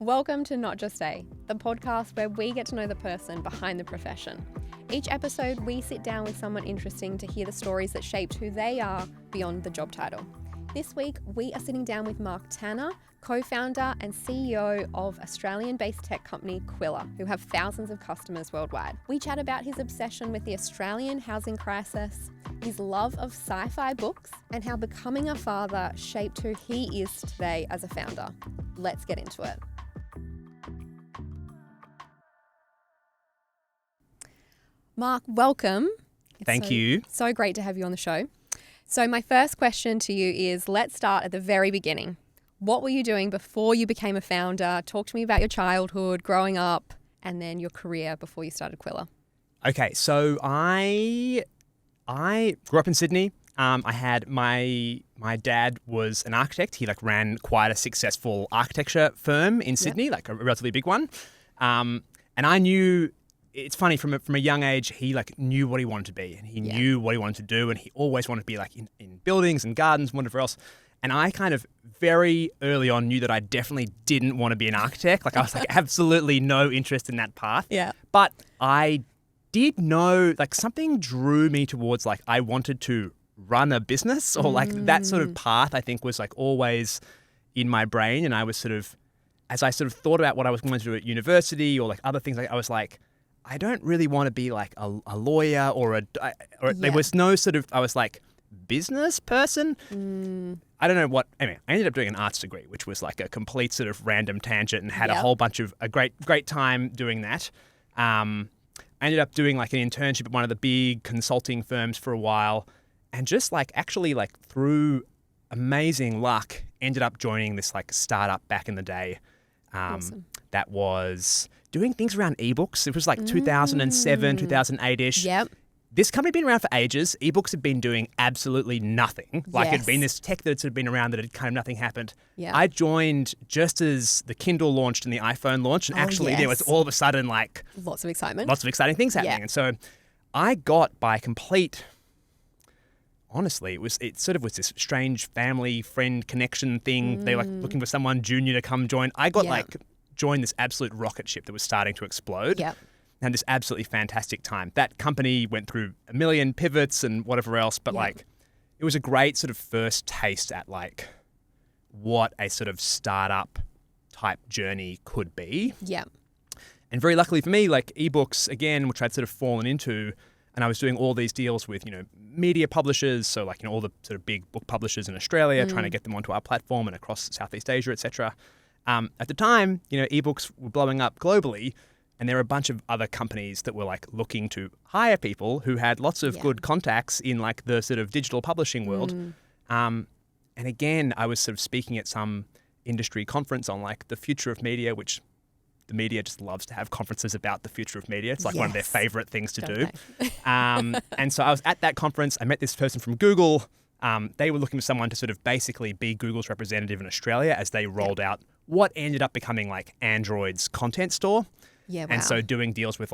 Welcome to Not Just A, the podcast where we get to know the person behind the profession. Each episode, we sit down with someone interesting to hear the stories that shaped who they are beyond the job title. This week, we are sitting down with Mark Tanner, co-founder and CEO of Australian-based tech company Qwilr, who have thousands of customers worldwide. We chat about his obsession with the Australian housing crisis, his love of sci-fi books, and how becoming a father shaped who he is today as a founder. Let's get into it. Mark, welcome. Thank you. So great to have you on the show. So my first question to you is, let's start at the very beginning. What were you doing before you became a founder? Talk to me about your childhood, growing up, and then your career before you started Qwilr. Okay, so I grew up in Sydney. I had my dad was an architect. He ran quite a successful architecture firm in Sydney, a relatively big one. And I knew. It's funny, from a young age, he knew what he wanted to be, and he knew what he wanted to do, and he always wanted to be in buildings and gardens and whatever else. And I kind of very early on knew that I definitely didn't want to be an architect. I was absolutely no interest in that path. Yeah. But I did know something drew me towards I wanted to run a business, or that sort of path I think was always in my brain. And I was as I thought about what I was going to do at university or other things, I was I don't really want to be a lawyer or there was no I was business person. I don't know what. Anyway, I ended up doing an arts degree, which was a complete random tangent, and had a whole bunch of a great time doing that. I ended up doing an internship at one of the big consulting firms for a while, and just actually through amazing luck, ended up joining this startup back in the day. Awesome. That was doing things around ebooks. It was 2007, 2008-ish. Yep. This company had been around for ages. Ebooks had been doing absolutely nothing. It'd been this tech that had been around that had kind of nothing happened. Yeah. I joined just as the Kindle launched and the iPhone launched. And there was all of a sudden lots of excitement. Lots of exciting things happening. Yeah. And so I got by complete... Honestly, it was this strange family friend connection thing. They looking for someone junior to come join. I got joined this absolute rocket ship that was starting to explode. Yep. And this absolutely fantastic time. That company went through a million pivots and whatever else, but it was a great first taste at what a startup type journey could be. Yeah. And very luckily for me, ebooks again, which I'd fallen into. And I was doing all these deals with, media publishers, so all the big book publishers in Australia, trying to get them onto our platform and across Southeast Asia, etc. At the time, ebooks were blowing up globally, and there were a bunch of other companies that were looking to hire people who had lots of good contacts in the digital publishing world. And again, I was speaking at some industry conference on the future of media, which the media just loves to have conferences about the future of media. It's one of their favorite things to do. And so I was at that conference. I met this person from Google. They were looking for someone to basically be Google's representative in Australia as they rolled out what ended up becoming Android's content store. Yeah, wow. And so doing deals with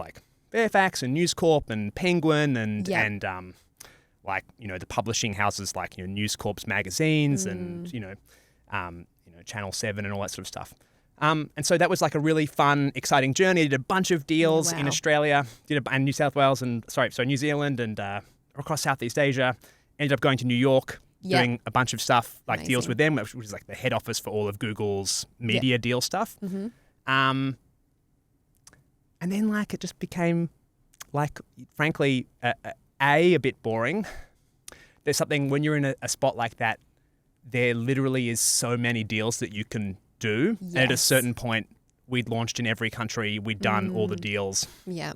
Fairfax and News Corp and Penguin and the publishing houses News Corp's magazines and Channel 7 and all that sort of stuff. And so that was a really fun, exciting journey. I did a bunch of deals in Australia, and New South Wales New Zealand and across Southeast Asia. Ended up going to New York, doing a bunch of stuff, deals with them, which was the head office for all of Google's media deal stuff. Mm-hmm. And then it just became frankly, a bit boring. There's something when you're in a spot like that, there literally is so many deals that you can do. Yes. And at a certain point, we'd launched in every country. We'd done all the deals. Yeah.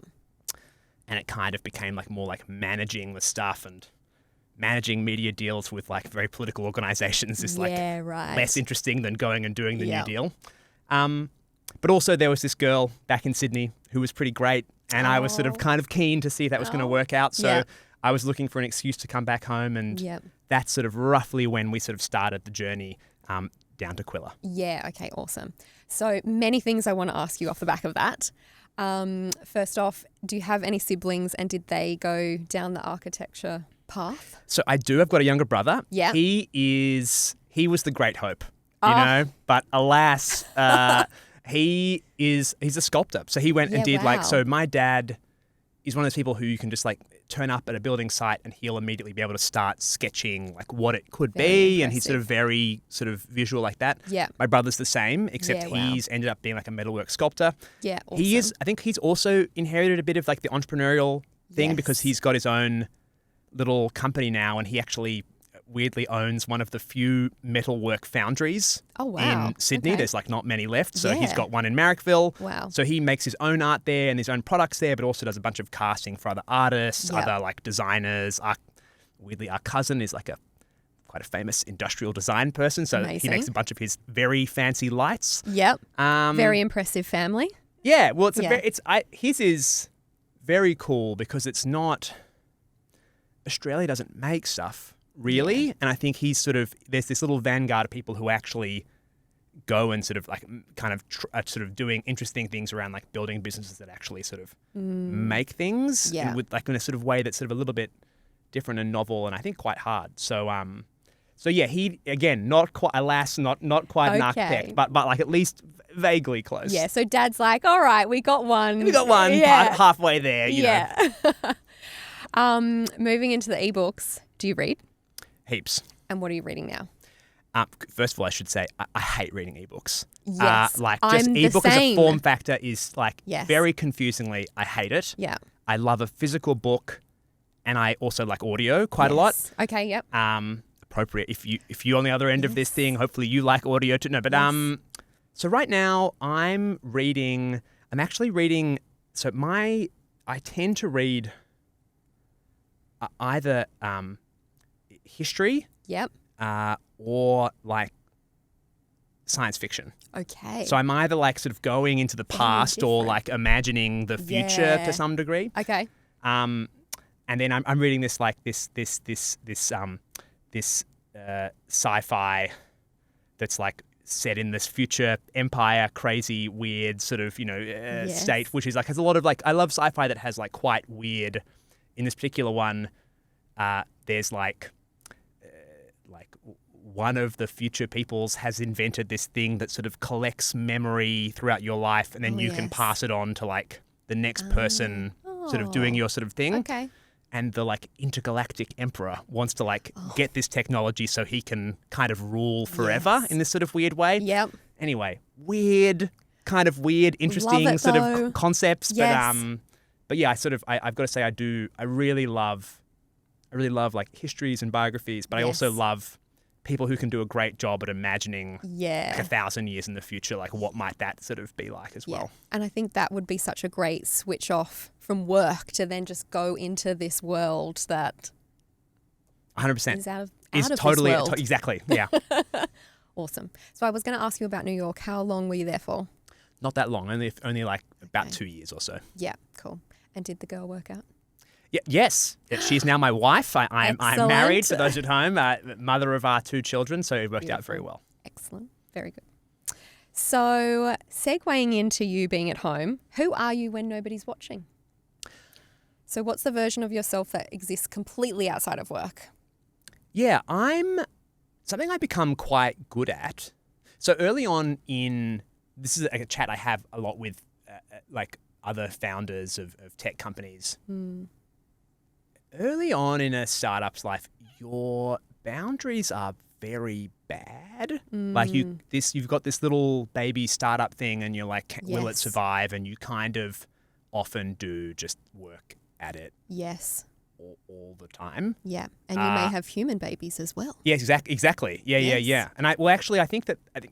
And it kind of became more managing the stuff, and managing media deals with very political organizations is less interesting than going and doing the new deal. But also there was this girl back in Sydney who was pretty great, and I was kind of keen to see if that was going to work out. So I was looking for an excuse to come back home, and that's roughly when we started the journey down to Qwilr. Yeah, okay, awesome. So many things I want to ask you off the back of that. First off, do you have any siblings, and did they go down the architecture path? So I do. I've got a younger brother. Yeah. He was the great hope, you know, but alas, He's a sculptor. So he went and did wow. so my dad is one of those people who you can just like turn up at a building site and he'll immediately be able to start sketching like what it could be. And he's sort of very sort of visual like that. Yeah. My brother's the same, except he's ended up being like a metalwork sculptor. Yeah. Awesome. I think he's also inherited a bit of like the entrepreneurial thing because he's got his own little company now and he actually weirdly owns one of the few metalwork foundries in Sydney. There's like not many left. So he's got one in Marrickville. Wow. So he makes his own art there and his own products there, but also does a bunch of casting for other artists, other like designers. Weirdly, our cousin is like quite a famous industrial design person. So he makes a bunch of his very fancy lights. Yep. Very impressive family. Yeah. Well, his is very cool because it's not, Australia doesn't make stuff. Really? And I think he's there's this little vanguard of people who actually go and sort of like kind of sort of doing interesting things around like building businesses that actually sort of make things in a sort of way that's sort of a little bit different and novel and I think quite hard. So yeah, he, again, not quite an architect, but like at least vaguely close. Yeah, so Dad's like, all right, we got one. Halfway there, you know. Moving into the ebooks, do you read? Heaps. And what are you reading now? First of all, I should say I hate reading ebooks. Yes, just ebook as a form factor is like very confusingly, I hate it. Yeah. I love a physical book, and I also like audio quite a lot. Okay. Yep. Appropriate if you on the other end of this thing. Hopefully you like audio too. No, but so right now I'm actually reading. So I tend to read either history. Yep. Or like science fiction. Okay. So I'm either like sort of going into the past or like imagining the future to some degree. Okay. And then I'm reading this like this sci-fi that's like set in this future empire, crazy, weird sort of state, which is like has a lot of like I love sci-fi that has like quite weird. In this particular one, there's like one of the future peoples has invented this thing that sort of collects memory throughout your life and then you can pass it on to like the next person sort of doing your sort of thing. Okay. And the like intergalactic emperor wants to like get this technology so he can kind of rule forever in this sort of weird way. Yep. Anyway, interesting sort of concepts. Yes. But yeah, I've got to say I really love like histories and biographies, but I also love people who can do a great job at imagining like 1,000 years in the future, like what might that sort of be like as well. And I think that would be such a great switch off from work to then just go into this world that 100% is out of totally this world. Exactly. Yeah. Awesome. So I was going to ask you about New York. How long were you there for? Not that long, only like about 2 years or so. Yeah, cool. And did the girl work out? Yeah, yes. She's now my wife. I'm married, for those at home, mother of our 2 children, so it worked out very well. Excellent. Very good. So segueing into you being at home, who are you when nobody's watching? So what's the version of yourself that exists completely outside of work? Yeah, I'm something I've become quite good at. So early on this is a chat I have a lot with like other founders of tech companies. Early on in a startup's life, your boundaries are very bad. Like you've got this little baby startup thing and you're like, will it survive? And you kind of often do just work at it. Yes. All the time. Yeah. And you may have human babies as well. Yes, exactly. Yeah. And I think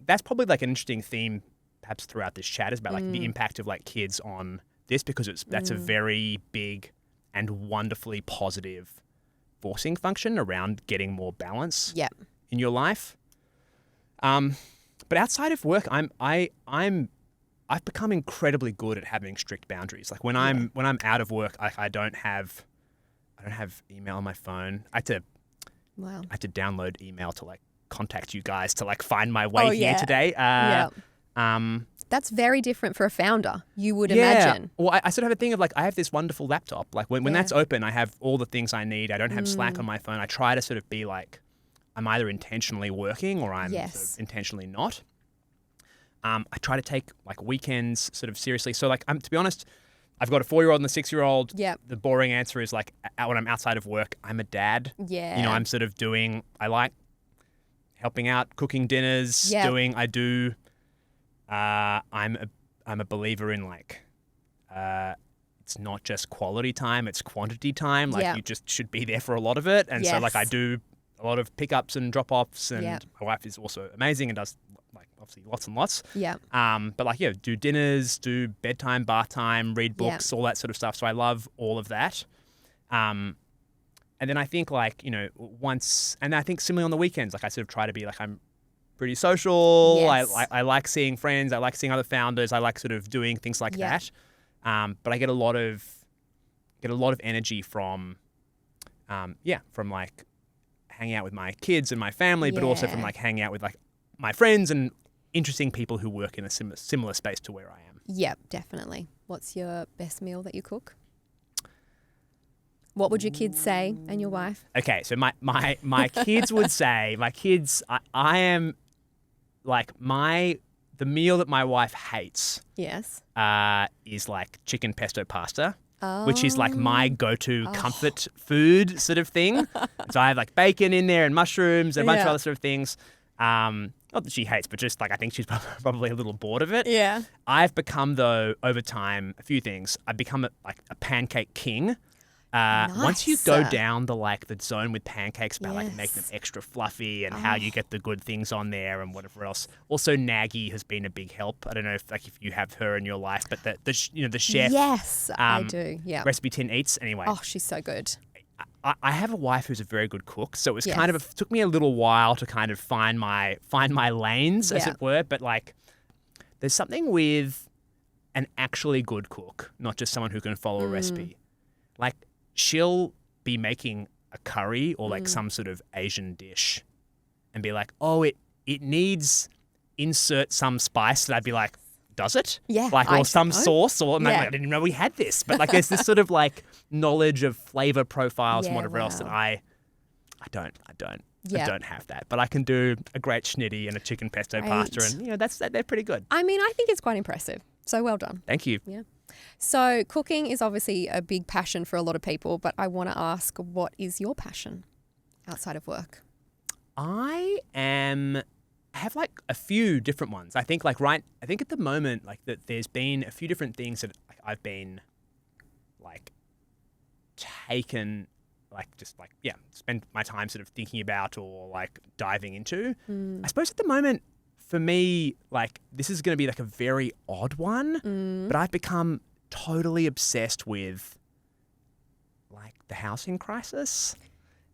that's probably like an interesting theme perhaps throughout this chat is about like the impact of like kids on this because that's a very big and wonderfully positive forcing function around getting more balance in your life. But outside of work, I've become incredibly good at having strict boundaries. Like when I'm out of work, I don't have email on my phone. I had to download email to like contact you guys to like find my way here today. That's very different for a founder, you would imagine. Well, I sort of have a thing of like, I have this wonderful laptop. Like when that's open, I have all the things I need. I don't have Slack on my phone. I try to sort of be like, I'm either intentionally working or I'm sort of intentionally not. I try to take like weekends sort of seriously. So like, to be honest, I've got a 4-year-old and a 6-year-old. Yep. The boring answer is like when I'm outside of work, I'm a dad. Yeah. You know, I'm sort of I like helping out, cooking dinners, Yep. I'm a believer in like, it's not just quality time, it's quantity time. Like Yep. you just should be there for a lot of it. And so like I Yes. do a lot of pickups and drop-offs, and Yep. my wife is also amazing and does like obviously lots and lots. Yeah. But like, yeah, do dinners, do bedtime, bath time, read books, all that sort of stuff. So I love all of that. And then I think like, you know, and I think similarly on the weekends, like I sort of try to be like, I'm pretty social. Yes. I like seeing friends. I like seeing other founders. I like sort of doing things like that. But I get a lot of energy from like hanging out with my kids and my family, but also from like hanging out with like my friends and interesting people who work in a similar space to where I am. Yep, definitely. What's your best meal that you cook? What would your kids say and your wife? Okay, so my kids would say, I am like the meal that my wife hates Yes. is like chicken pesto pasta. Which is like my go-to Oh. comfort food sort of thing. So I have like bacon in there and mushrooms and a bunch of other sort of things. Not that she hates, but just like I think she's probably a little bored of it. Yeah. I've become, though, over time, a few things. I've become a pancake king. Once you go Nice. down the zone with pancakes about like Yes. making them extra fluffy and how you get the good things on there and whatever else. Also, Nagy has been a big help. I don't know if you have her in your life, but the chef. Yes, I do. Yeah. Recipe Tin Eats. Anyway, Oh, she's so good. I have a wife who's a very good cook, so it was Yes. it took me a little while to kind of find my lanes, as Yeah. it were. But like, there's something with an actually good cook, not just someone who can follow a recipe. Like, she'll be making a curry or like some sort of Asian dish, and be like, "Oh, it needs insert some spice," and I'd be like, "Does it?" Yeah, Like, I or some don't know. sauce, or Yeah. I didn't know we had this. But like, there's this sort of like knowledge of flavor profiles and Yeah, whatever else that wow. I don't Yeah. have that. But I can do a great schnitty and a chicken pesto pasta, Great. and you know they're pretty good. I mean, I think it's quite impressive. So well done. Thank you. Yeah. So cooking is obviously a big passion for a lot of people, but I want to ask, what is your passion outside of work? I have like a few different ones. I think I think at the moment like that there's been a few different things that I've been like taken spend my time sort of thinking about or like diving into. I suppose at the moment for me, like this is going to be like a very odd one, but I've become totally obsessed with like the housing crisis.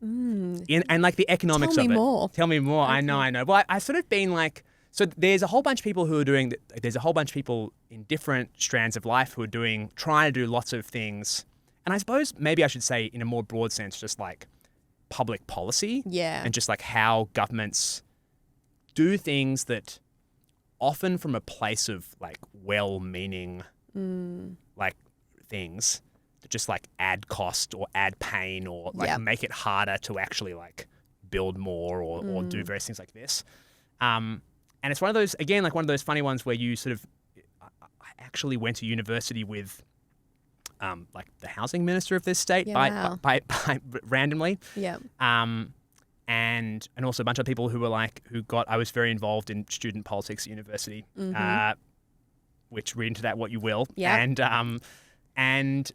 And like the economics Tell of me it. more. Tell me more. I know. Well, I've sort of been like, so there's a whole bunch of people who are doing, there's a whole bunch of people in different strands of life who are trying to do lots of things. And I suppose maybe I should say in a more broad sense, just like public policy. Yeah. And just like how governments do things that often from a place of like well-meaning like things that just like add cost or add pain or like make it harder to actually like build more or do various things like this. And it's one of those, again, like one of those funny ones where you sort of, I actually went to university with like the housing minister of this state by randomly. Yeah. And also a bunch of people who were like, I was very involved in student politics at university, which read into that what you will. Yeah. And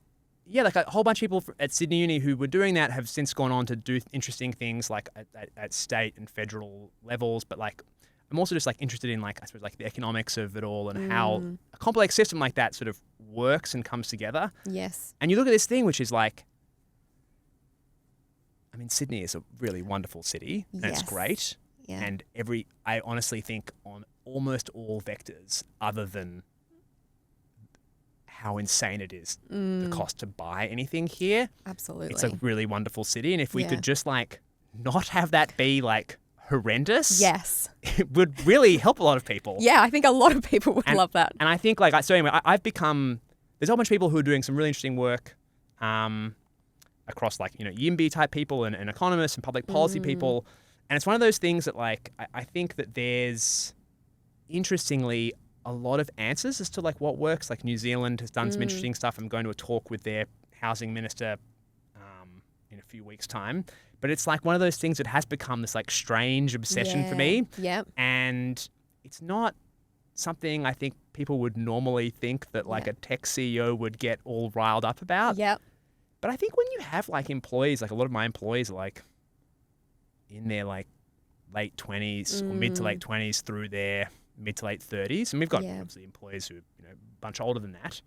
yeah, like a whole bunch of people at Sydney Uni who were doing that have since gone on to do interesting things like at state and federal levels. But like, I'm also just like interested in like, I suppose like the economics of it all and how a complex system like that sort of works and comes together. Yes. And you look at this thing, which is like, I mean, Sydney is a really wonderful city and it's Yes. great. Yeah. And I honestly think on almost all vectors other than how insane it is, the cost to buy anything here. Absolutely. It's a really wonderful city. And if we Yeah. could just like not have that be like horrendous, Yes. it would really help a lot of people. Yeah, I think a lot of people would love that. And I think like, so anyway, I've become, there's a whole bunch of people who are doing some really interesting work across like, you know, YIMBY type people and economists and public policy people. And it's one of those things that like, I think that there's interestingly, a lot of answers as to like what works. Like New Zealand has done some interesting stuff. I'm going to a talk with their housing minister in a few weeks' time. But it's like one of those things that has become this like strange obsession for me. Yep. And it's not something I think people would normally think that like a tech CEO would get all riled up about. Yep. But I think when you have like employees, like a lot of my employees are like in their like late 20s or mid to late 20s through their mid to late 30s. And we've got obviously employees who are, you know, a bunch older than that.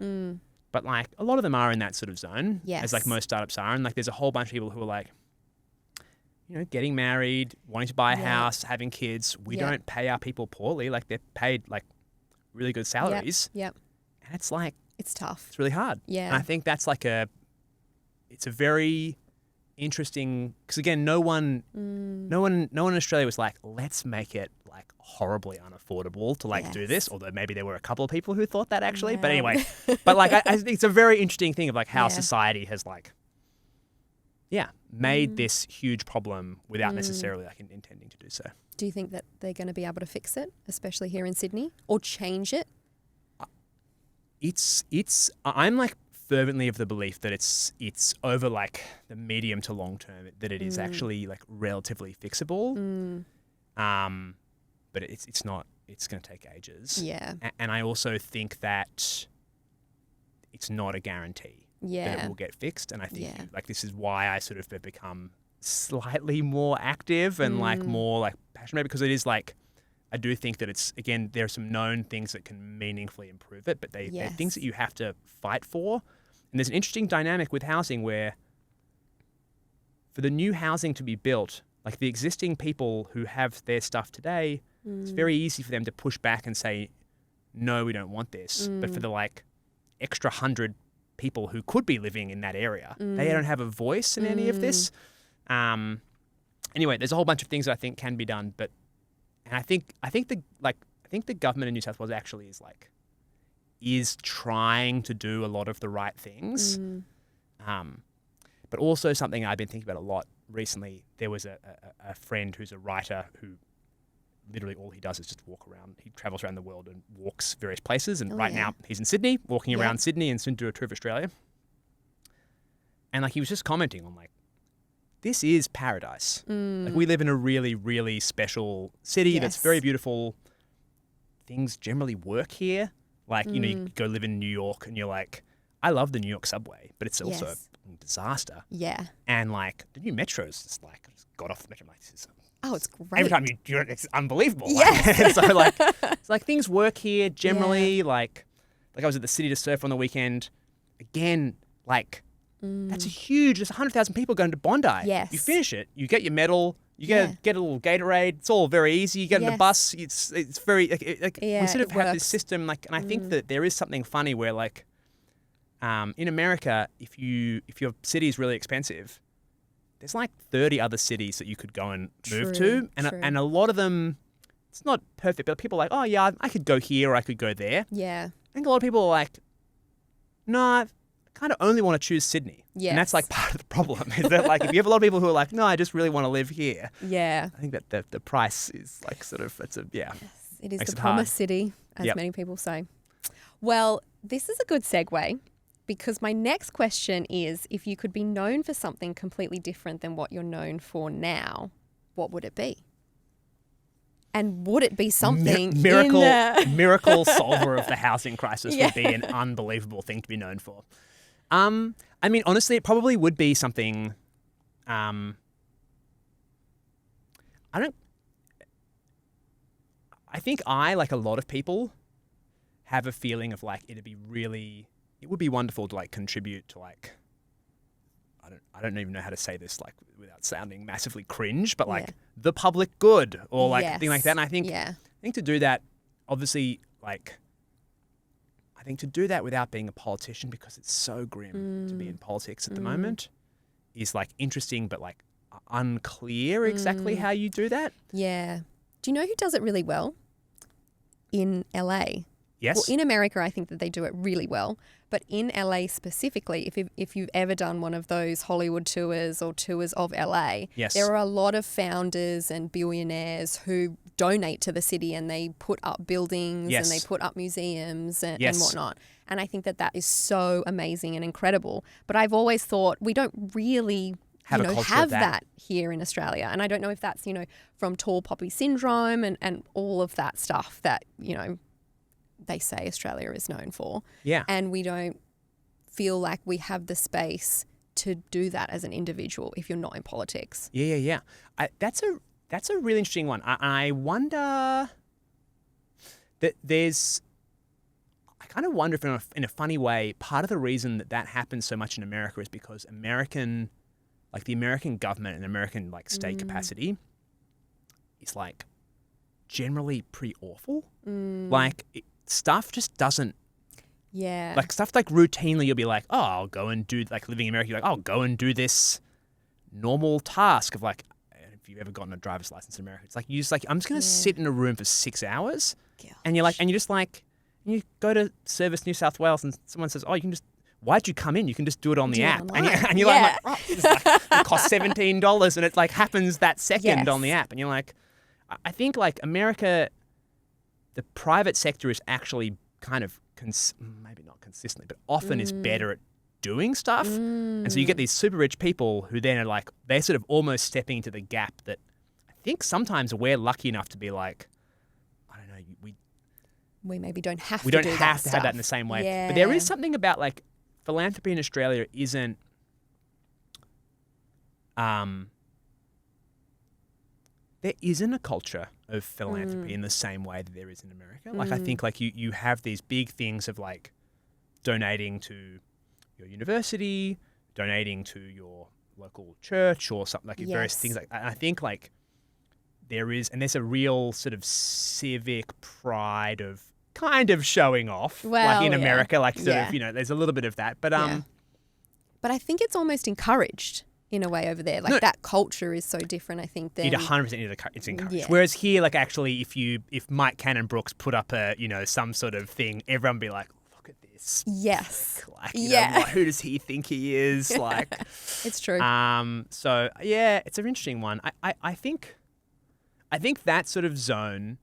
But like a lot of them are in that sort of zone, as like most startups are. And like there's a whole bunch of people who are like, you know, getting married, wanting to buy a house, having kids. We don't pay our people poorly. Like they're paid like really good salaries. Yep. And it's like, it's tough. It's really hard. Yeah. And I think that's like it's a very interesting, because again, no one in Australia was like, let's make it like horribly unaffordable to like do this. Although maybe there were a couple of people who thought that actually. But anyway, but like I think it's a very interesting thing of like how society has like, made this huge problem without necessarily like intending to do so. Do you think that they're going to be able to fix it, especially here in Sydney, or change it? I'm like fervently of the belief that it's over like the medium to long term that it is actually like relatively fixable. But it's not. It's going to take ages. Yeah. And I also think that it's not a guarantee that it will get fixed. And I think like this is why I sort of have become slightly more active and like more like passionate, because it is like, I do think that it's, again, there are some known things that can meaningfully improve it, but they're things that you have to fight for. And there's an interesting dynamic with housing where for the new housing to be built, like the existing people who have their stuff today, it's very easy for them to push back and say, no, we don't want this. But for the like extra 100 people who could be living in that area, they don't have a voice in any of this. Anyway, there's a whole bunch of things that I think can be done, but and I think the government in New South Wales actually is trying to do a lot of the right things. But also something I've been thinking about a lot recently. There was a friend who's a writer who literally all he does is just walk around. He travels around the world and walks various places. And now he's in Sydney, walking around Sydney, and soon do a tour of Australia. And like he was just commenting on like, this is paradise. Like we live in a really, really special city that's very beautiful. Things generally work here. Like, you know, you go live in New York and you're like, I love the New York subway, but it's also a disaster. Yeah. And like the new metro's just like, I just got off the metro. I'm like, this is it's great. Every time you do it, it's unbelievable. Yes. Like, so like, it's like things work here generally. Yeah. Like I was at the city to surf on the weekend. Again, like that's a huge. There's 100,000 people going to Bondi. Yes. You finish it, you get your medal. You get a little Gatorade. It's all very easy. You get in the bus. It's very like we sort of have this system. Like, and I think that there is something funny where like, in America, if your city is really expensive, there's like 30 other cities that you could go and move to, and a lot of them, it's not perfect, but people are like, oh yeah, I could go here or I could go there. Yeah. I think a lot of people are like, no, I kind of only want to choose Sydney. Yes. And that's like part of the problem is that like if you have a lot of people who are like, no, I just really want to live here. Yeah. I think that the price is like sort of, Yes, it is makes the it promised hard. city, as many people say. Well, this is a good segue because my next question is, if you could be known for something completely different than what you're known for now, what would it be? And would it be something miracle solver of the housing crisis would be an unbelievable thing to be known for. I mean, honestly, it probably would be something. I think like a lot of people, have a feeling of like it would be wonderful to like contribute to like. I don't even know how to say this like without sounding massively cringe, but like the public good or like something like that. And I think to do that, obviously, like I think to do that without being a politician, because it's so grim to be in politics at the moment, is like interesting, but like unclear exactly how you do that. Yeah. Do you know who does it really well in LA? Yes. Well, in America, I think that they do it really well. But in LA specifically, if you've ever done one of those Hollywood tours or tours of LA, Yes. there are a lot of founders and billionaires who donate to the city and they put up buildings Yes. and they put up museums and Yes. whatnot. And I think that that is so amazing and incredible. But I've always thought we don't really Have a culture of have that. that here in Australia. And I don't know if that's, from tall poppy syndrome and all of that stuff that, they say Australia is known for. Yeah. And we don't feel like we have the space to do that as an individual if you're not in politics. Yeah. That's a really interesting one. I wonder that I kind of wonder if in a funny way, part of the reason that happens so much in America is because the American government and American state capacity is generally pretty awful. Stuff just doesn't. Yeah. Stuff routinely you'll be like, oh, I'll go and do living in America. You're like, I'll go and do this normal task of if you've ever gotten a driver's license in America, it's I'm just going to sit in a room for 6 hours. Gosh. And you go to Service New South Wales and someone says, oh, why'd you come in? You can just do it on the app. And you're like, oh, it costs $17 and it happens that second on the app. And you're like, I think America, the private sector is actually kind of, maybe not consistently, but often is better at doing stuff. And so you get these super rich people who then are they're sort of almost stepping into the gap that I think sometimes we're lucky enough to be I don't know, we maybe don't have we to don't do have that to have that in the same way. But there is something about philanthropy in Australia isn't there isn't a culture of philanthropy in the same way that there is in America. I think you have these big things of donating to your university, donating to your local church or something various things I think there's a real sort of civic pride of kind of showing off in America there's a little bit of that but I think it's almost encouraged in a way over there. That culture is so different, I think. You'd 100% it's encouraged. Yeah. Whereas here, actually, if Mike Cannon Brooks put up a, some sort of thing, everyone would be like, look at this. Yes. Who does he think he is? It's true. So, yeah, it's an interesting one. I think that sort of zone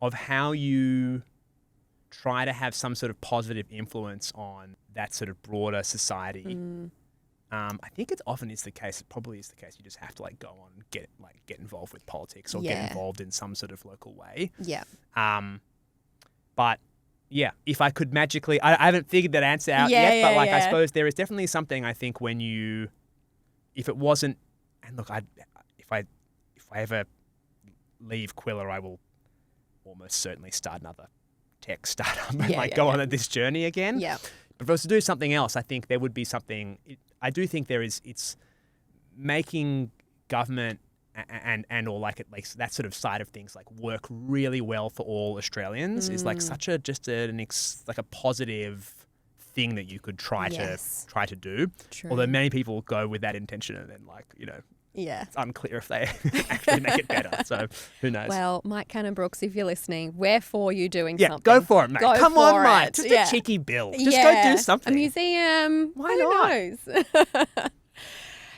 of how you try to have some sort of positive influence on that sort of broader society. I think it often is the case. It probably is the case. You just have to go on and get involved with politics or get involved in some sort of local way. Yeah. But yeah, if I could magically, I haven't figured that answer out yet. But I suppose there is definitely something. I think when if it wasn't, and look, if I ever leave Qwilr, I will almost certainly start another tech startup and go on this journey again. Yeah. But if I was to do something else, I think there would be something. I do think it's making government and or at least that sort of side of things work really well for all Australians is such a a positive thing that you could try to do. True. Although many people go with that intention and then it's unclear if they actually make it better. So who knows? Well, Mike Cannon Brooks, if you're listening, we're for you doing something. Go for it, mate. Come on, Mike. Just a cheeky bill. Just go do something. A museum. Why not? Who knows?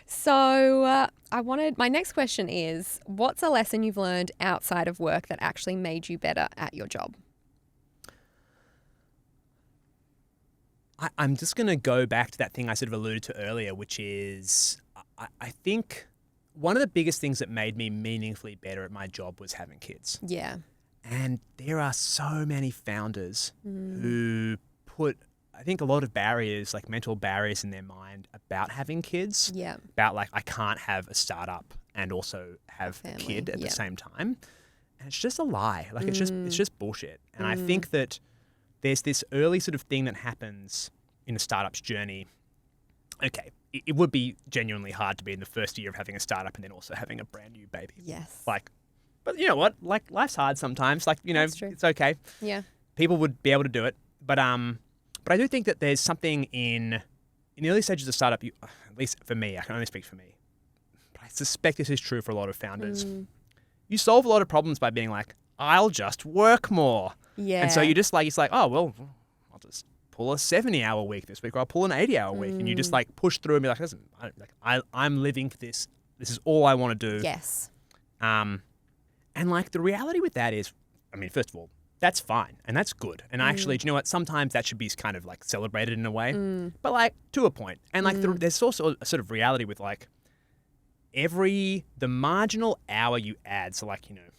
So my next question is, what's a lesson you've learned outside of work that actually made you better at your job? I'm just going to go back to that thing I sort of alluded to earlier, which is I think one of the biggest things that made me meaningfully better at my job was having kids. Yeah. And there are so many founders who put, I think, a lot of barriers, mental barriers in their mind about having kids. Yeah. About I can't have a startup and also have a kid at the same time. And it's just a lie. It's just bullshit. And I think that there's this early sort of thing that happens in a startup's journey. Okay, it would be genuinely hard to be in the first year of having a startup and then also having a brand new baby. Yes. But you know what? Life's hard sometimes. It's okay. Yeah. People would be able to do it. But I do think that there's something in the early stages of startup, at least for me, I can only speak for me, but I suspect this is true for a lot of founders. You solve a lot of problems by being I'll just work more. Yeah. And so you just like, it's like, oh, well, I'll just pull a 70-hour week this week, or I'll pull an 80-hour week. And you just like push through and be like, listen, I'm living this. This is all I want to do. Yes. And like the reality with that is, I mean, first of all, that's fine and that's good. And actually, do you know what? Sometimes that should be kind of like celebrated in a way, but like to a point. And like there's also a sort of reality with like the marginal hour you add. So like, you know,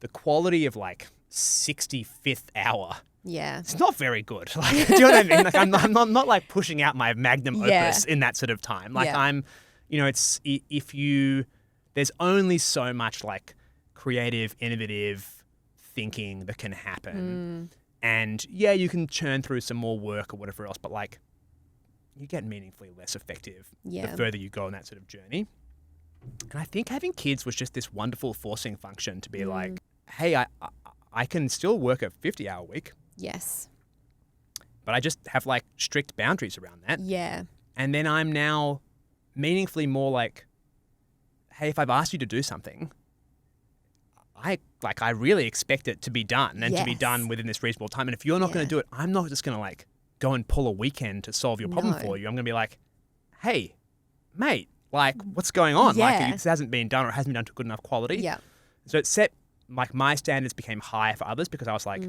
the quality of like 65th hour. Yeah. It's not very good. Like, do you know what I mean? Like I'm not like pushing out my magnum opus in that sort of time. Like I'm, you know, it's there's only so much like creative, innovative thinking that can happen. And yeah, you can churn through some more work or whatever else, but like you get meaningfully less effective the further you go on that sort of journey. And I think having kids was just this wonderful forcing function to be like, hey, I can still work a 50-hour week. Yes. But I just have like strict boundaries around that. Yeah. And then I'm now meaningfully more like, hey, if I've asked you to do something, I really expect it to be done and to be done within this reasonable time. And if you're not going to do it, I'm not just going to like go and pull a weekend to solve your problem for you. I'm going to be like, hey, mate, like what's going on? Like this hasn't been done or it hasn't been done to good enough quality. Yeah. So it set, like my standards became higher for others because I was like,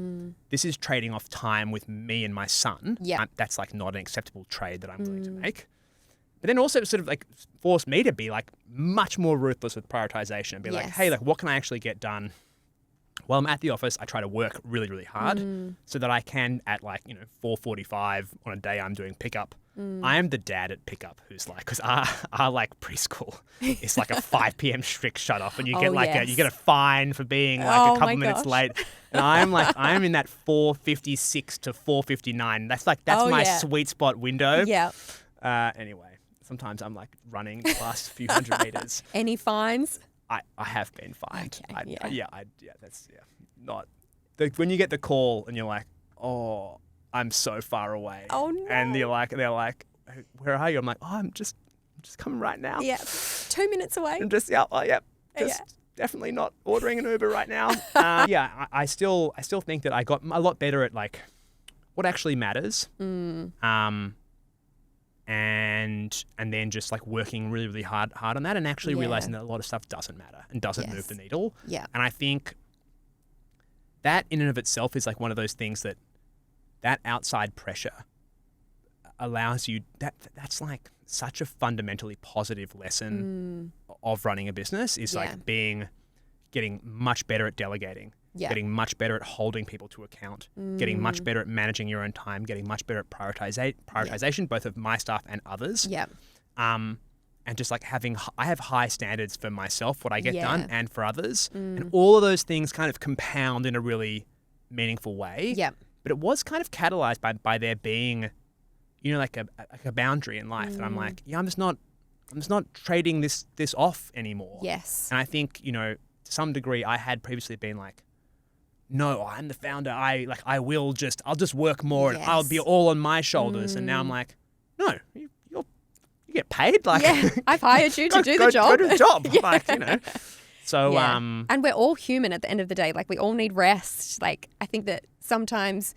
this is trading off time with me and my son. Yeah. That's like not an acceptable trade that I'm willing to make. But then also sort of like forced me to be like much more ruthless with prioritization and be like, hey, like what can I actually get done? While I'm at the office, I try to work really, really hard so that I can at like, you know, 4:45 on a day I'm doing pickup. I am the dad at pickup who's like, because our like preschool is like a 5 p.m. strict shut off and you get like you get a fine for being like a couple minutes late. And I'm in that 4:56 to 4:59. That's my sweet spot window. Yeah. Anyway. Sometimes I'm like running the last few hundred meters. Any fines? I have been fined. Okay, That's not when you get the call and you're like, oh, I'm so far away. Oh no. And they're like, where are you? I'm like, oh, I'm just coming right now. Yeah. 2 minutes away. I'm just definitely not ordering an Uber right now. I still think that I got a lot better at like what actually matters. And then just like working really, really hard on that and actually realizing that a lot of stuff doesn't matter and doesn't move the needle. Yeah. And I think that in and of itself is like one of those things that outside pressure allows you, that's like such a fundamentally positive lesson of running a business is like getting much better at delegating. Getting much better at holding people to account, getting much better at managing your own time, getting much better at prioritization, both of my staff and others. Yeah. And just like I have high standards for myself, what I get done, and for others. And all of those things kind of compound in a really meaningful way. Yeah. But it was kind of catalyzed by there being, you know, like a boundary in life that I'm like, I'm just not trading this off anymore. Yes. And I think, you know, to some degree I had previously been like, no, I'm the founder. I'll just work more and I'll be all on my shoulders. And now I'm like, no, you get paid. Like, I've hired you to do the job. Go do the job. Like, you know. So, and we're all human at the end of the day. Like we all need rest. Like I think that sometimes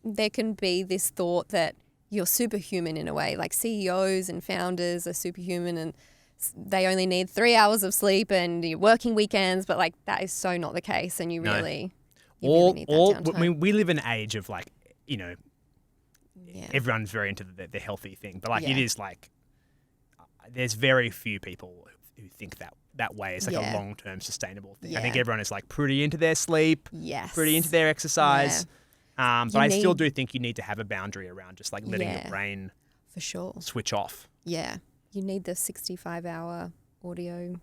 there can be this thought that you're superhuman in a way. Like CEOs and founders are superhuman and they only need 3 hours of sleep and you're working weekends, but like that is so not the case. And you really need that downtime. I mean, we live in an age of like, you know, everyone's very into the healthy thing, but like it is like, there's very few people who think that way. It's like a long-term sustainable thing. I think everyone is like pretty into their sleep, pretty into their exercise. But I still do think you need to have a boundary around just like letting your brain for sure switch off. Yeah. You need the 65-hour audio.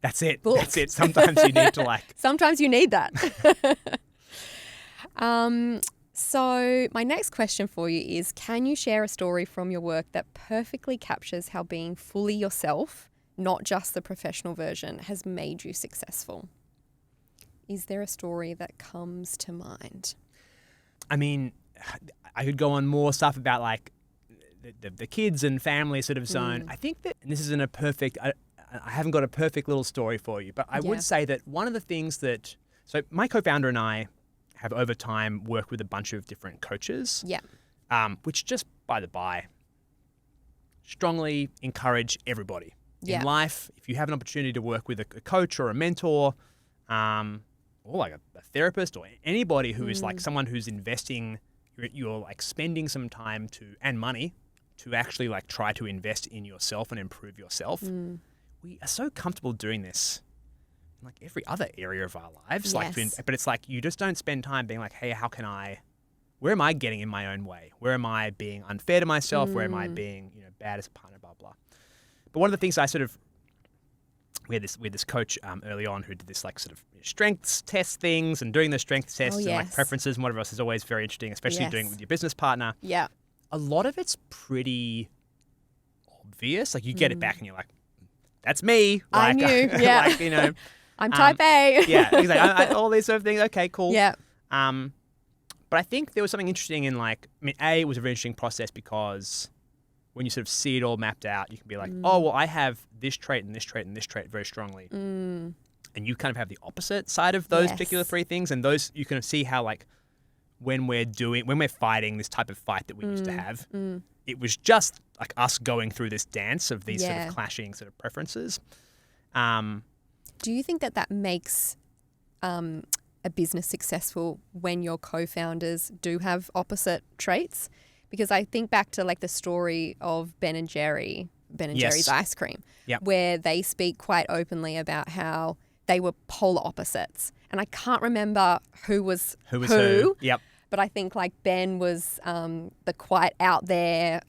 That's it. Book. That's it. Sometimes you need to like. Sometimes you need that. So my next question for you is, can you share a story from your work that perfectly captures how being fully yourself, not just the professional version, has made you successful? Is there a story that comes to mind? I mean, I could go on more stuff about like the kids and family sort of zone. I think that, and this isn't a perfect, I haven't got a perfect little story for you, but I would say that one of the things that, so my co-founder and I, have over time worked with a bunch of different coaches. Yeah. Which just by the by, strongly encourage everybody in life. If you have an opportunity to work with a coach or a mentor, or like a therapist or anybody who is like someone who's investing, you're like spending some time and money to actually like try to invest in yourself and improve yourself. We are so comfortable doing this in like every other area of our lives. Yes. But it's like you just don't spend time being like, hey, where am I getting in my own way? Where am I being unfair to myself? Where am I being, bad as a partner, blah, blah. But one of the things we had this coach early on who did this like sort of strengths test things, and doing the strength tests and like preferences and whatever else is always very interesting, especially doing it with your business partner. Yeah. A lot of it's pretty obvious. Like you get it back and you're like, that's me. I Like, knew. Yeah. like, I'm type A. yeah, exactly. All these sort of things. Okay, cool. Yeah. But I think there was something interesting in it was a very interesting process because when you sort of see it all mapped out, you can be like, oh, well, I have this trait and this trait and this trait very strongly. And you kind of have the opposite side of those particular three things. And those, you can see how like when we're fighting this type of fight that we used to have, it was just like us going through this dance of these sort of clashing sort of preferences. Do you think that makes a business successful when your co-founders do have opposite traits? Because I think back to like the story of Ben and Jerry's ice cream, where they speak quite openly about how they were polar opposites. And I can't remember who was who. Yep. But I think like Ben was the quite out there,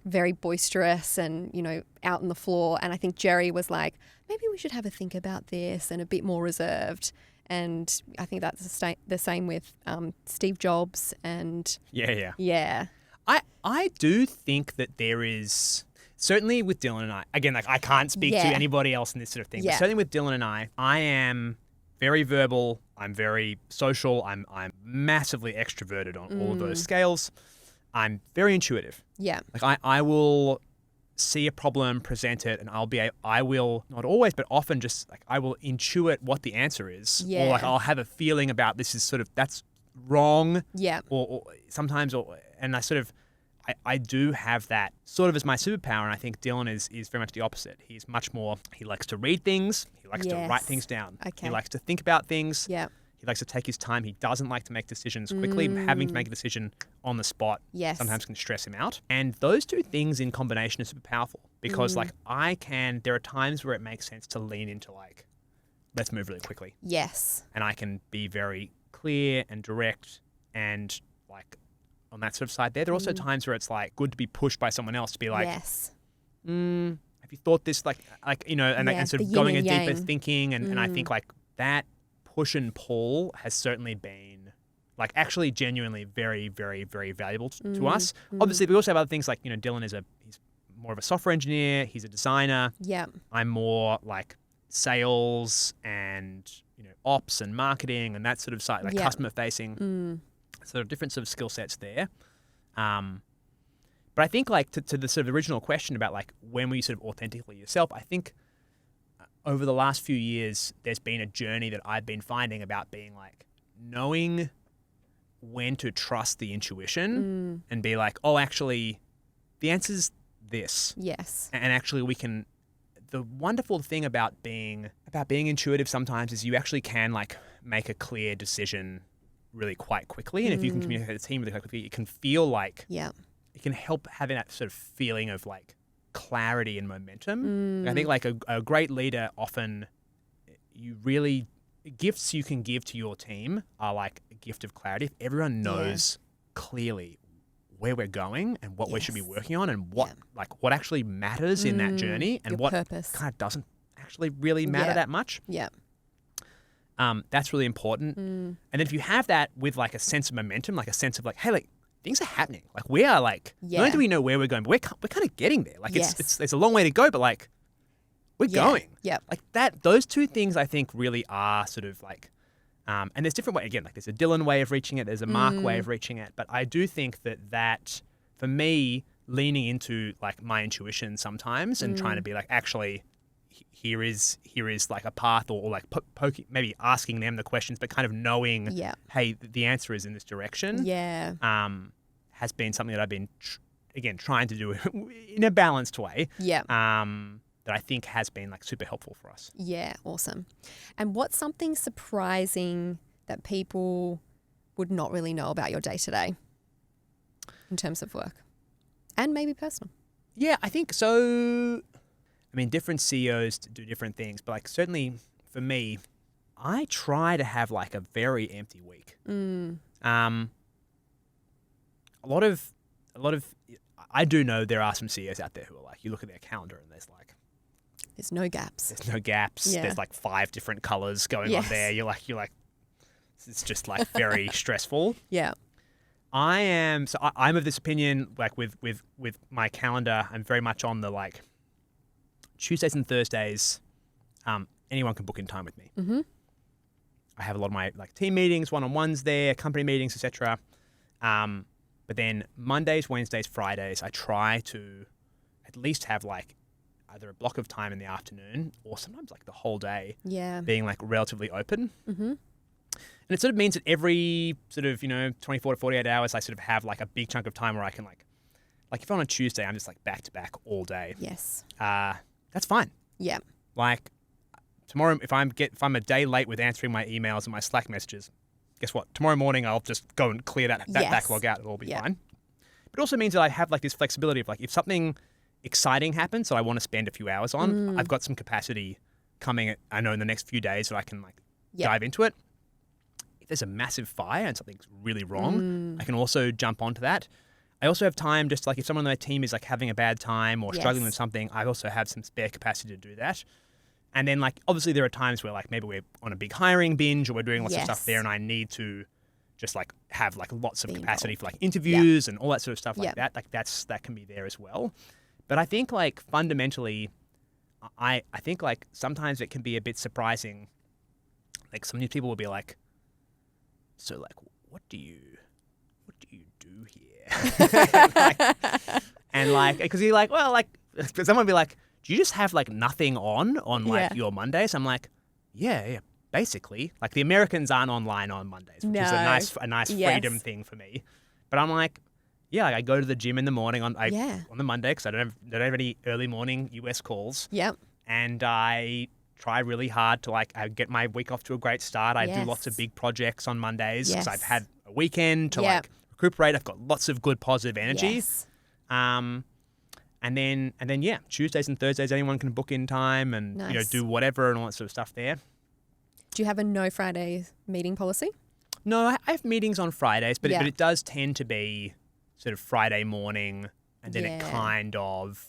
very boisterous and, out on the floor. And I think Jerry was like, maybe we should have a think about this, and a bit more reserved. And I think that's the same with Steve Jobs and... Yeah. I do think that there is, certainly with Dylan and I, again, like I can't speak to anybody else in this sort of thing, but certainly with Dylan and I am very verbal, I'm very social, I'm massively extroverted on all of those scales. I'm very intuitive. Yeah. Like I will see a problem, present it, and I will not always, but often just like I will intuit what the answer is. Yeah. Or like I'll have a feeling about this is sort of, that's wrong. Yeah. Or sometimes, and I do have that sort of as my superpower, and I think Dylan is very much the opposite. He's much more, he likes to read things, he likes to write things down. Okay. He likes to think about things. Yeah. He likes to take his time. He doesn't like to make decisions quickly. Having to make a decision on the spot sometimes can stress him out. And those two things in combination are super powerful because there are times where it makes sense to lean into like, let's move really quickly. Yes. And I can be very clear and direct and like on that sort of side there. There are also times where it's like good to be pushed by someone else to be like, have you thought this and sort of going a deeper thinking. And I think like that push and pull has certainly been like actually genuinely very, very, very valuable to us. Obviously, we also have other things like, Dylan he's more of a software engineer. He's a designer. Yeah. I'm more like sales and, ops and marketing and that sort of side, like customer facing. Sort of different sort of skill sets there. But I think like to the sort of original question about like when were you sort of authentically yourself, I think over the last few years, there's been a journey that I've been finding about being like knowing when to trust the intuition and be like, oh, actually the answer's this. Yes. And actually the wonderful thing about being intuitive sometimes is you actually can like make a clear decision really quite quickly. And if you can communicate with the team really quite quickly, it can feel like it can help having that sort of feeling of like clarity and momentum. I think like a great leader often gifts you can give to your team are like a gift of clarity. If everyone knows clearly where we're going and what we should be working on and what actually matters in that journey and what purpose kind of doesn't actually really matter that much. Yeah. That's really important. And then if you have that with like a sense of momentum, like a sense of like, hey, like things are happening. Like we are like, not only do we know where we're going, but we're kind of getting there. Like it's a long way to go, but like we're going. Yeah. Like those two things I think really are sort of like, and there's different ways, again, like there's a Dylan way of reaching it, there's a Mark way of reaching it. But I do think that for me, leaning into like my intuition sometimes and trying to be like, actually, here is like a path, or like poking, maybe asking them the questions, but kind of knowing, hey, the answer is in this direction. Yeah. Has been something that I've been again trying to do in a balanced way. Yeah. That I think has been like super helpful for us. Yeah, awesome. And what's something surprising that people would not really know about your day to day in terms of work and maybe personal? Yeah, I think so. I mean, different CEOs do different things, but like certainly for me, I try to have like a very empty week. A lot of, I do know there are some CEOs out there who are like, you look at their calendar and there's no gaps. There's no gaps. Yeah. There's like 5 different colors going on there. You're like, it's just like very stressful. Yeah. I'm of this opinion, like with my calendar, I'm very much on the like Tuesdays and Thursdays, anyone can book in time with me. Mm-hmm. I have a lot of my like team meetings, one-on-ones there, company meetings, etc. But then Mondays, Wednesdays, Fridays, I try to at least have like either a block of time in the afternoon or sometimes like the whole day being like relatively open. Mm-hmm. And it sort of means that every sort of, 24 to 48 hours, I sort of have like a big chunk of time where I can like if on a Tuesday, I'm just like back to back all day. Yes. That's fine. Yeah. Like tomorrow, if I'm a day late with answering my emails and my Slack messages, guess what? Tomorrow morning, I'll just go and clear that backlog out. It'll all be fine. But it also means that I have like this flexibility of like, if something exciting happens that I want to spend a few hours on, I've got some capacity coming, I know in the next few days that I can like dive into it. If there's a massive fire and something's really wrong, I can also jump onto that. I also have time just like if someone on my team is like having a bad time or struggling with something, I also have some spare capacity to do that. And then like obviously there are times where like maybe we're on a big hiring binge or we're doing lots of stuff there and I need to just like have like lots of capacity for like interviews and all that sort of stuff like that. Like that can be there as well. But I think like fundamentally, I think like sometimes it can be a bit surprising. Like some people will be like, so like what do you do here? and like because you're like, well, like someone will be like, do you just have like nothing on like your Mondays? I'm like, yeah, basically. Like the Americans aren't online on Mondays, which is a nice freedom thing for me. But I'm like, yeah, like I go to the gym in the morning on the Monday because I don't have any early morning US calls. Yep. And I try really hard to like get my week off to a great start. I do lots of big projects on Mondays because I've had a weekend to like recuperate. I've got lots of good positive energy. Yes. And then Tuesdays and Thursdays anyone can book in time and do whatever and all that sort of stuff there. Do you have a no Friday meeting policy? No, I have meetings on Fridays, but it does tend to be sort of Friday morning and then it kind of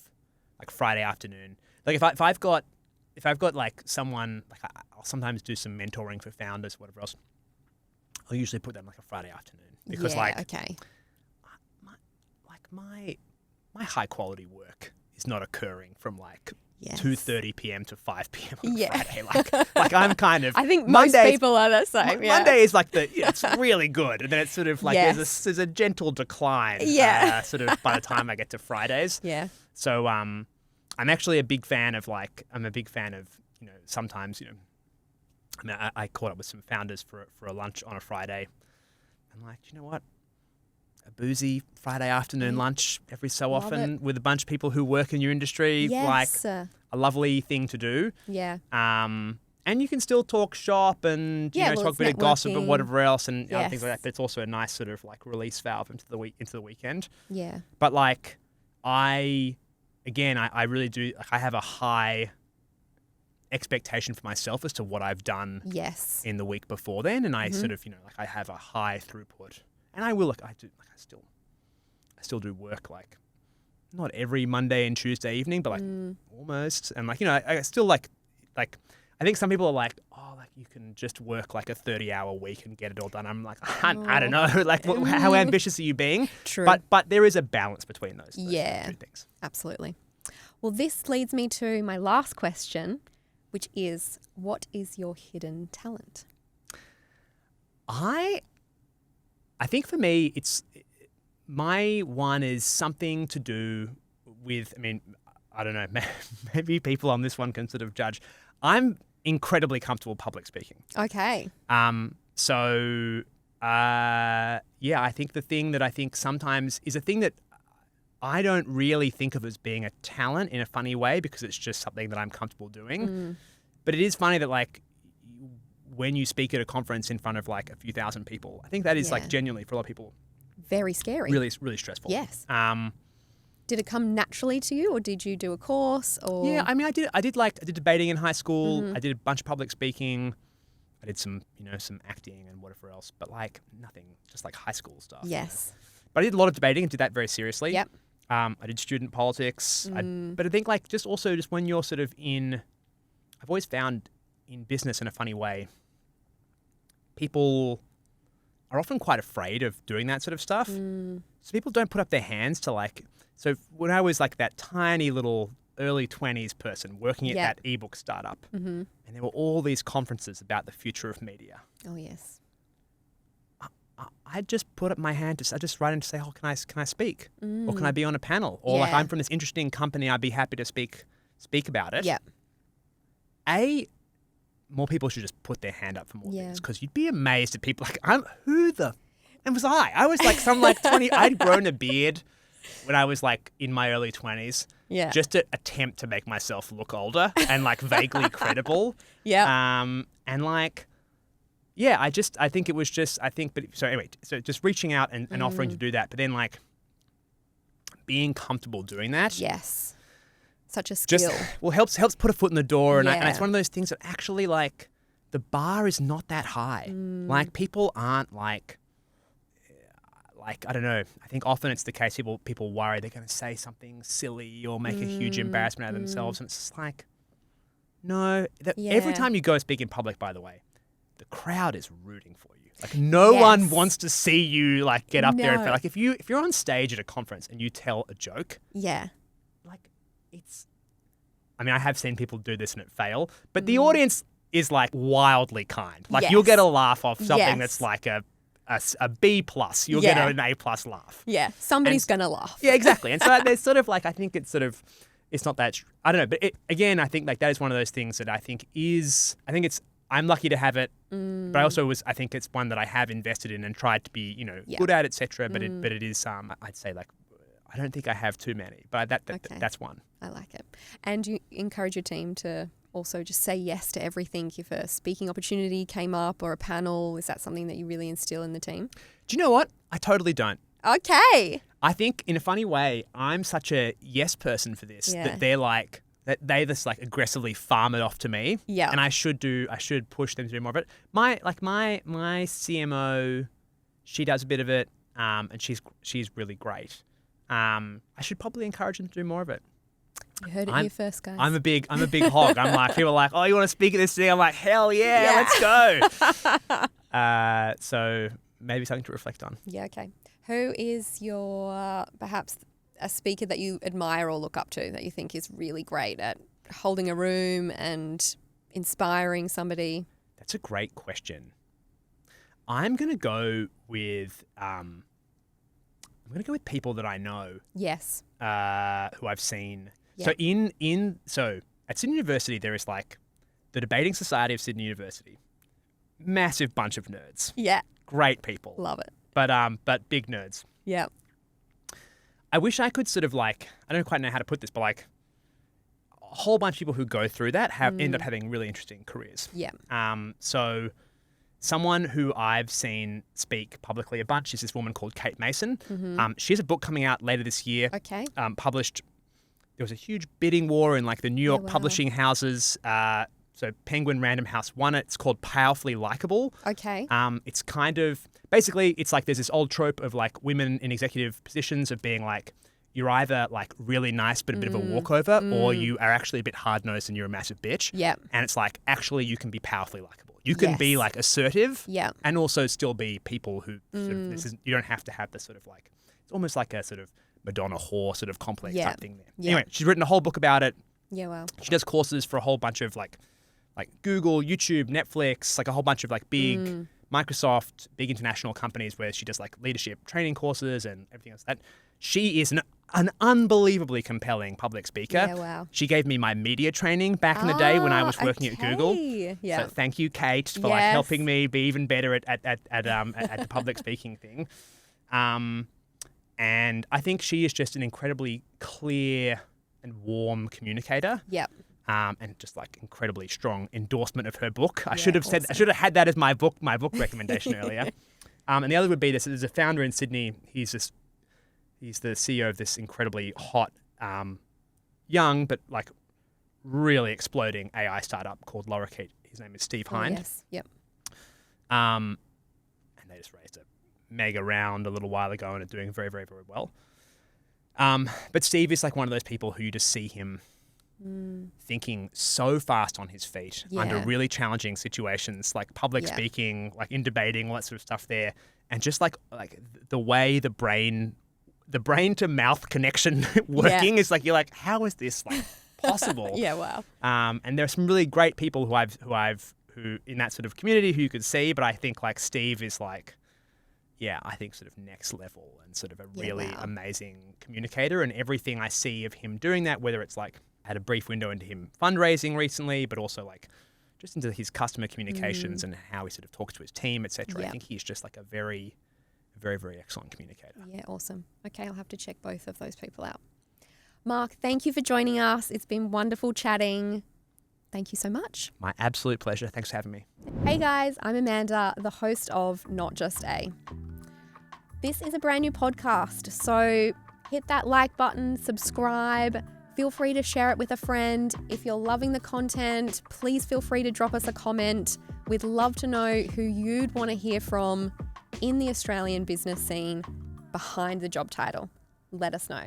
like Friday afternoon. Like if I've got like someone like I'll sometimes do some mentoring for founders, whatever else. I'll usually put them like a Friday afternoon because my my high quality work is not occurring from like 2:30 p.m. to 5 p.m. on Friday. Like I'm kind of. I think most people are the same. Monday is like it's really good, and then it's sort of like there's a gentle decline. Sort of by the time I get to Fridays. Yeah. So I'm actually a big fan of sometimes I mean I caught up with some founders for a lunch on a Friday. I'm like, you know what? A boozy Friday afternoon lunch every so often with a bunch of people who work in your industry, like a lovely thing to do. Yeah. And you can still talk shop and talk a bit of gossip and whatever else and other things like that. But it's also a nice sort of like release valve into the weekend. Yeah. But like I really do. Like, I have a high expectation for myself as to what I've done in the week before then, and I sort of like I have a high throughput. And I will I still do work like not every Monday and Tuesday evening, but like almost. And like I still like I think some people are like, oh, like you can just work like a 30-hour week and get it all done. I'm like, I don't know, like how ambitious are you being? True. But there is a balance between those two things. Absolutely. Well, this leads me to my last question, which is, what is your hidden talent? I think for me, it's my one is something to do with, I mean, I don't know, maybe people on this one can sort of judge. I'm incredibly comfortable public speaking. Okay. So, I think the thing that I think sometimes is a thing that I don't really think of as being a talent in a funny way because it's just something that I'm comfortable doing. But it is funny that like when you speak at a conference in front of like a few thousand people, I think that is like genuinely for a lot of people very scary. Really, really stressful. Yes. Did it come naturally to you, or did you do a course? Or yeah, I mean, I did debating in high school. I did a bunch of public speaking. I did some acting and whatever else, but like nothing, just like high school stuff. Yes. But I did a lot of debating and did that very seriously. Yep. I did student politics. But I think like just when you're sort of I've always found in business in a funny way, people are often quite afraid of doing that sort of stuff. So people don't put up their hands to like. So when I was like that tiny little early 20s person working at that ebook startup, and there were all these conferences about the future of media. Oh yes. I'd just put up my hand. I just write in to say, "Oh, can I speak? Or can I be on a panel? Or like I'm from this interesting company. I'd be happy to speak about it." Yeah. More people should just put their hand up for more things because you'd be amazed at people like and was I? I was like some like 20. I'd grown a beard when I was like in my early 20s. Yeah. Just to attempt to make myself look older and like vaguely credible. Yeah. And like. Yeah, I think it was just, so just reaching out and offering to do that, but then like being comfortable doing that. Yes. Such a skill. Helps put a foot in the door. And it's one of those things that actually like the bar is not that high. Like people aren't like, I don't know, I think often it's the case people worry they're going to say something silly or make a huge embarrassment out of themselves. And it's just like, no, every time you go speak in public, by the way, the crowd is rooting for you. Like no one wants to see you like get up there and like if you're on stage at a conference and you tell a joke, like I have seen people do this and it fail, but the audience is like wildly kind. Like you'll get a laugh off something that's like a B+. You'll get an A+ laugh. Yeah, somebody's gonna laugh. Yeah, exactly. And so there's sort of like I think it's not that I don't know, but I think like that is one of those things that I'm lucky to have it, but I think it's one that I have invested in and tried to be, good at, etc. But it is, I'd say like, I don't think I have too many, but that's one. I like it. And you encourage your team to also just say yes to everything. If a speaking opportunity came up or a panel, is that something that you really instill in the team? Do you know what? I totally don't. Okay. I think in a funny way, I'm such a yes person for this that they're like, that they just like aggressively farm it off to me. Yeah. And I should push them to do more of it. My CMO, she does a bit of it, and she's really great. I should probably encourage them to do more of it. You heard it here first, guys. I'm a big hog. I'm like, people are like, oh, you want to speak at this thing? I'm like, hell yeah. Let's go. So maybe something to reflect on. Yeah, okay. Who is your perhaps a speaker that you admire or look up to that you think is really great at holding a room and inspiring somebody? That's a great question. I'm going to go with people that I know. Yes. Who I've seen. Yep. So at Sydney University there is like the Debating Society of Sydney University. Massive bunch of nerds. Yeah. Great people. Love it. But big nerds. Yeah. I wish I could sort of like, I don't quite know how to put this, but like a whole bunch of people who go through that end up having really interesting careers. Yeah. So someone who I've seen speak publicly a bunch is this woman called Kate Mason. Mm-hmm. She has a book coming out later this year. Okay. Published, there was a huge bidding war in like the New York publishing houses. So Penguin Random House won it. It's called Powerfully Likeable. Okay. It's kind of, basically, it's like there's this old trope of like women in executive positions of being like, you're either like really nice but a bit of a walkover, or you are actually a bit hard-nosed and you're a massive bitch. Yeah. And it's like, actually, you can be powerfully likable. You can be like assertive and also still be people who sort of, you don't have to have the sort of like, it's almost like a sort of Madonna whore sort of complex type thing there. Yeah. Anyway, she's written a whole book about it. Yeah, wow. She does courses for a whole bunch of like Google, YouTube, Netflix, like a whole bunch of like big Microsoft, big international companies where she does like leadership training courses and everything else. That she is an unbelievably compelling public speaker. Yeah, wow. She gave me my media training back in the day when I was working at Google. Yeah. So thank you, Kate, for like helping me be even better at the public speaking thing. And I think she is just an incredibly clear and warm communicator. Yep. And just like incredibly strong endorsement of her book. I Yeah, should have awesome. I should have had that as my book recommendation earlier. And the other would be this. There's a founder in Sydney. He's the CEO of this incredibly hot, young but like really exploding AI startup called Lorikeet. His name is Steve Hind. Yes. Yep. And they just raised a mega round a little while ago and are doing very, very, very well. But Steve is like one of those people who you just see him thinking so fast on his feet under really challenging situations, like public speaking, like in debating, all that sort of stuff there. And just like the way the brain to mouth connection working is like, you're like, how is this like possible? Yeah, wow. And there are some really great people who in that sort of community who you could see, but I think like Steve is like, I think sort of next level and sort of a really amazing communicator. And everything I see of him doing that, whether it's like, I had a brief window into him fundraising recently, but also like just into his customer communications and how he sort of talks to his team, etc. I think he's just like a very, very, very excellent communicator. Yeah, awesome. Okay, I'll have to check both of those people out. Mark, thank you for joining us. It's been wonderful chatting. Thank you so much. My absolute pleasure. Thanks for having me. Hey guys, I'm Amanda, the host of Not Just A. This is a brand new podcast, so hit that like button, subscribe. Feel free to share it with a friend. If you're loving the content, please feel free to drop us a comment. We'd love to know who you'd want to hear from in the Australian business scene behind the job title. Let us know.